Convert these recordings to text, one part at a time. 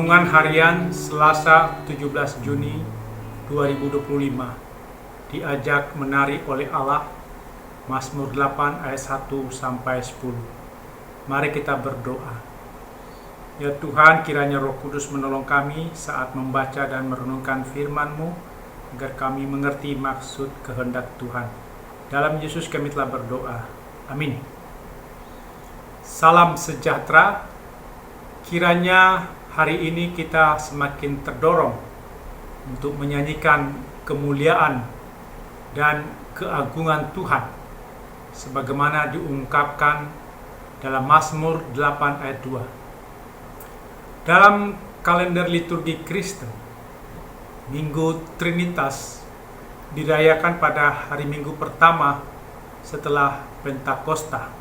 Renungan Harian Selasa 17 Juni 2025 diajak menari oleh Allah. Mazmur 8 ayat 1 sampai 10. Mari kita berdoa. Ya Tuhan, kiranya Roh Kudus menolong kami saat membaca dan merenungkan firman-Mu, agar kami mengerti maksud kehendak Tuhan. Dalam Yesus kami telah berdoa. Amin. Salam sejahtera. Kiranya hari ini kita semakin terdorong untuk menyanyikan kemuliaan dan keagungan Tuhan, sebagaimana diungkapkan dalam Mazmur 8 ayat 2. Dalam kalender liturgi Kristen, Minggu Trinitas dirayakan pada hari Minggu pertama setelah Pentakosta.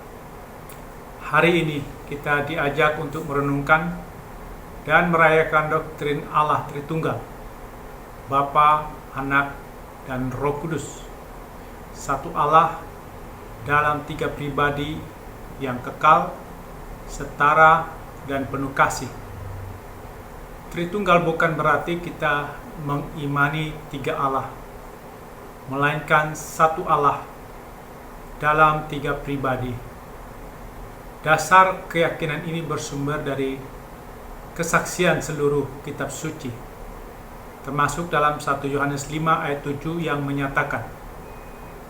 Hari ini kita diajak untuk merenungkan dan merayakan doktrin Allah Tritunggal, Bapa, Anak, dan Roh Kudus, satu Allah dalam tiga pribadi yang kekal, setara, dan penuh kasih. Tritunggal bukan berarti kita mengimani tiga Allah, melainkan satu Allah dalam tiga pribadi. Dasar keyakinan ini bersumber dari kesaksian seluruh kitab suci, termasuk dalam 1 Yohanes 5 ayat 7 yang menyatakan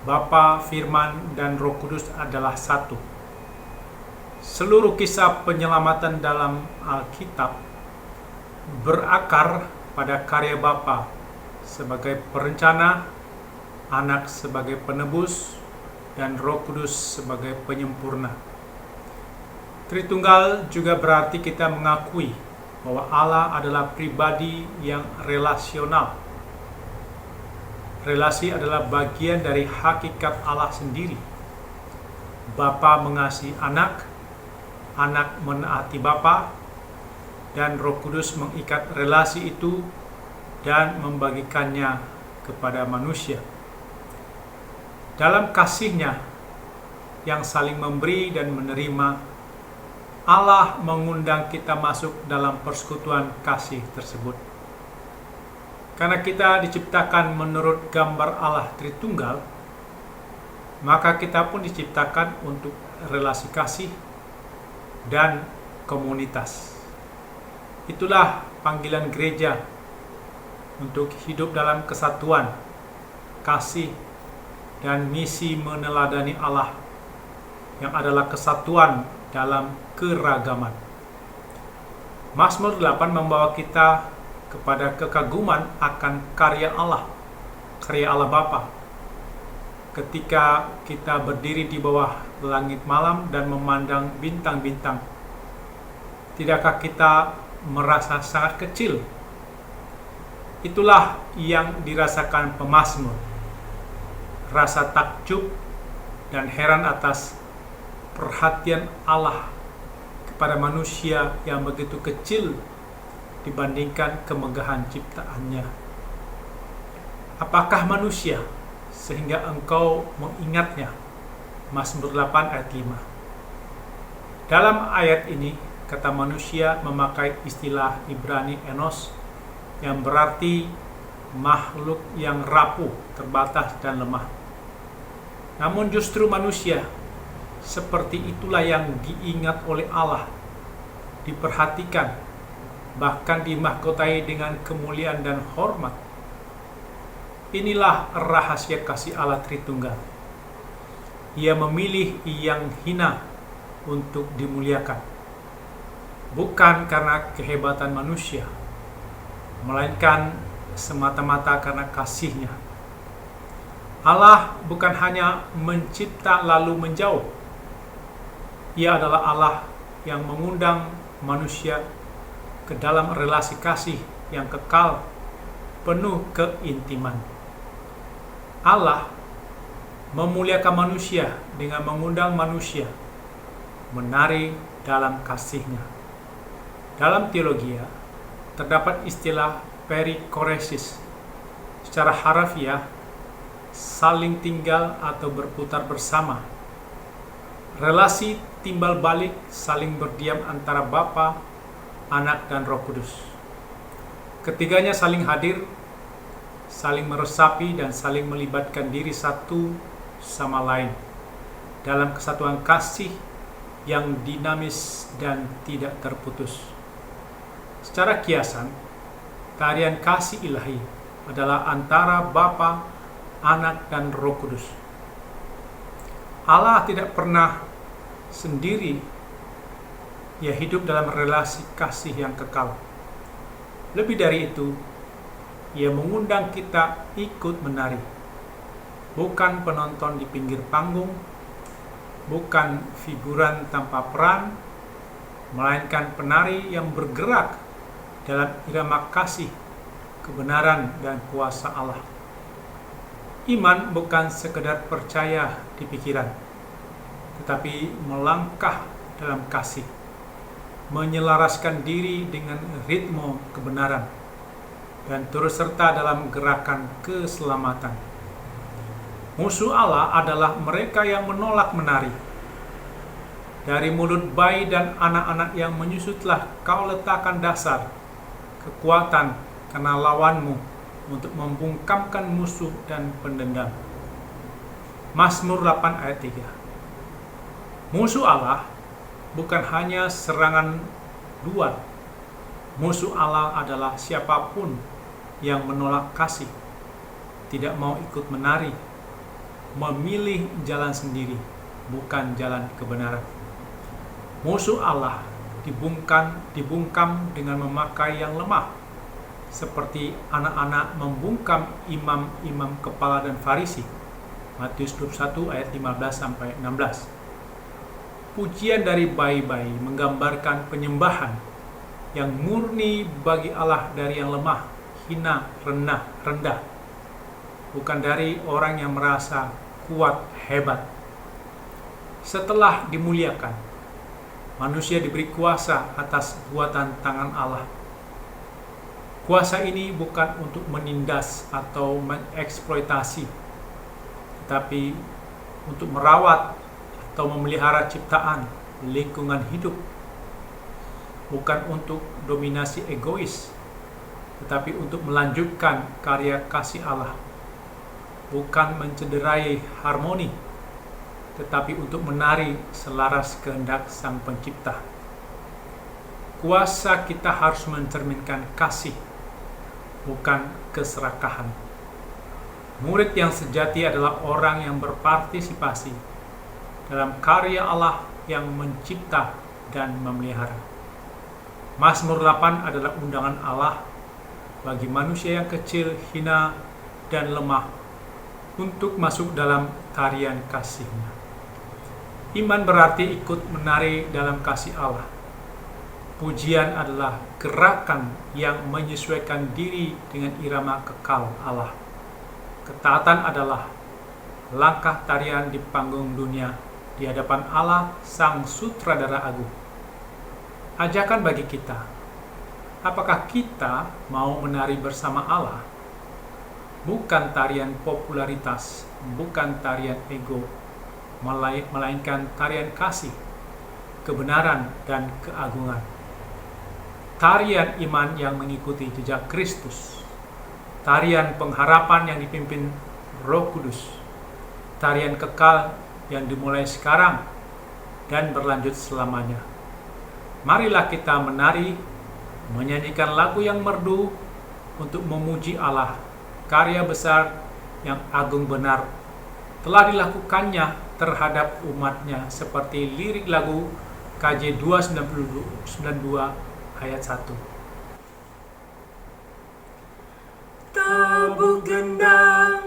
Bapa, Firman, dan Roh Kudus adalah satu. Seluruh kisah penyelamatan dalam Alkitab berakar pada karya Bapa sebagai perencana, Anak sebagai penebus, dan Roh Kudus sebagai penyempurna. Tritunggal juga berarti kita mengakui bahwa Allah adalah pribadi yang relasional. Relasi adalah bagian dari hakikat Allah sendiri. Bapa mengasihi Anak, Anak menaati Bapa, dan Roh Kudus mengikat relasi itu dan membagikannya kepada manusia. Dalam kasih-Nya yang saling memberi dan menerima, Allah mengundang kita masuk dalam persekutuan kasih tersebut. Karena kita diciptakan menurut gambar Allah Tritunggal, maka kita pun diciptakan untuk relasi kasih dan komunitas. Itulah panggilan gereja untuk hidup dalam kesatuan, kasih, dan misi meneladani Allah yang adalah kesatuan dalam keragaman. Mazmur 8 membawa kita kepada kekaguman akan karya Allah Bapa. Ketika kita berdiri di bawah langit malam dan memandang bintang-bintang, tidakkah kita merasa sangat kecil? Itulah yang dirasakan pemazmur. Rasa takjub dan heran atas perhatian Allah kepada manusia yang begitu kecil dibandingkan kemegahan ciptaannya. Apakah manusia sehingga engkau mengingatnya? Mazmur 8 ayat 5. Dalam ayat ini, kata manusia memakai istilah Ibrani enos, yang berarti makhluk yang rapuh, terbatas, dan lemah. Namun justru manusia seperti itulah yang diingat oleh Allah, diperhatikan, bahkan dimahkotai dengan kemuliaan dan hormat. Inilah rahasia kasih Allah Tritunggal. Ia memilih yang hina untuk dimuliakan, bukan karena kehebatan manusia, melainkan semata-mata karena kasih-Nya. Allah bukan hanya mencipta lalu menjauh. Ia adalah Allah yang mengundang manusia ke dalam relasi kasih yang kekal, penuh keintiman. Allah memuliakan manusia dengan mengundang manusia menari dalam kasih-Nya. Dalam teologi terdapat istilah perikoresis. Secara harafiah, saling tinggal atau berputar bersama. Relasi timbal balik saling berdiam antara Bapa, Anak, dan Roh Kudus. Ketiganya saling hadir, saling meresapi dan saling melibatkan diri satu sama lain dalam kesatuan kasih yang dinamis dan tidak terputus. Secara kiasan, tarian kasih ilahi adalah antara Bapa, Anak, dan Roh Kudus. Allah tidak pernah sendiri, Ia hidup dalam relasi kasih yang kekal. Lebih dari itu, Ia mengundang kita ikut menari, bukan penonton di pinggir panggung, bukan figuran tanpa peran, melainkan penari yang bergerak dalam irama kasih, kebenaran, dan kuasa Allah. Iman bukan sekedar percaya di pikiran, tetapi melangkah dalam kasih, menyelaraskan diri dengan ritme kebenaran, dan turut serta dalam gerakan keselamatan. Musuh Allah adalah mereka yang menolak menari. Dari mulut bayi dan anak-anak yang menyusutlah kau letakkan dasar, kekuatan karena lawanmu untuk membungkamkan musuh dan pendendam. Mazmur 8 ayat 3. Musuh Allah bukan hanya serangan luar. Musuh Allah adalah siapapun yang menolak kasih, tidak mau ikut menari, memilih jalan sendiri, bukan jalan kebenaran. Musuh Allah dibungkam dengan memakai yang lemah, seperti anak-anak membungkam imam-imam kepala dan Farisi. Matius 21 ayat 15-16. Pujian dari bayi-bayi menggambarkan penyembahan yang murni bagi Allah dari yang lemah, hina, rendah, bukan dari orang yang merasa kuat, hebat. Setelah dimuliakan, manusia diberi kuasa atas buatan tangan Allah. Kuasa ini bukan untuk menindas atau mengeksploitasi, tetapi untuk merawat atau memelihara ciptaan, lingkungan hidup. Bukan untuk dominasi egois, tetapi untuk melanjutkan karya kasih Allah. Bukan mencederai harmoni, tetapi untuk menari selaras kehendak Sang Pencipta. Kuasa kita harus mencerminkan kasih, bukan keserakahan. Murid yang sejati adalah orang yang berpartisipasi dalam karya Allah yang mencipta dan memelihara. Mazmur 8 adalah undangan Allah bagi manusia yang kecil, hina, dan lemah untuk masuk dalam tarian kasih-Nya. Iman berarti ikut menari dalam kasih Allah. Pujian adalah gerakan yang menyesuaikan diri dengan irama kekal Allah. Ketaatan adalah langkah tarian di panggung dunia di hadapan Allah Sang Sutradara Agung. Ajakan bagi kita, apakah kita mau menari bersama Allah? Bukan tarian popularitas, bukan tarian ego, melainkan tarian kasih, kebenaran, dan keagungan. Tarian iman yang mengikuti jejak Kristus, tarian pengharapan yang dipimpin Roh Kudus, tarian kekal yang dimulai sekarang dan berlanjut selamanya. Marilah kita menari, menyanyikan lagu yang merdu untuk memuji Allah. Karya besar yang agung benar telah dilakukannya terhadap umatnya, seperti lirik lagu KJ 292 ayat 1. Tabuk gendang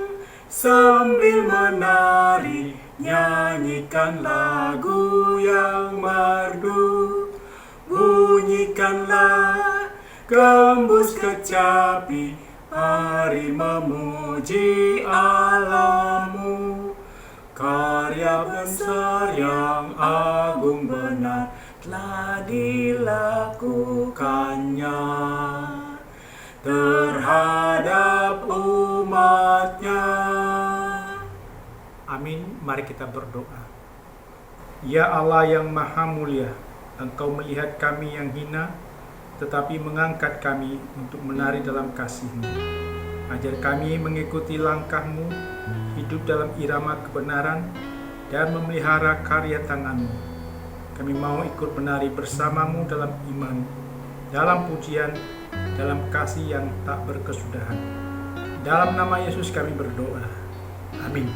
sambil menari, nyanyikan lagu yang merdu, bunyikanlah gembus kecapi, hari memuji Allahmu. Karya besar yang agung benar telah dilakukannya terhadap umatnya. Amin. Mari kita berdoa. Ya Allah yang maha mulia, Engkau melihat kami yang hina, tetapi mengangkat kami untuk menari dalam kasih-Mu. Ajar kami mengikuti langkah-Mu, hidup dalam irama kebenaran, dan memelihara karya tangan-Mu. Kami mau ikut menari bersama-Mu dalam iman, dalam pujian, dalam kasih yang tak berkesudahan. Dalam nama Yesus kami berdoa. Amin.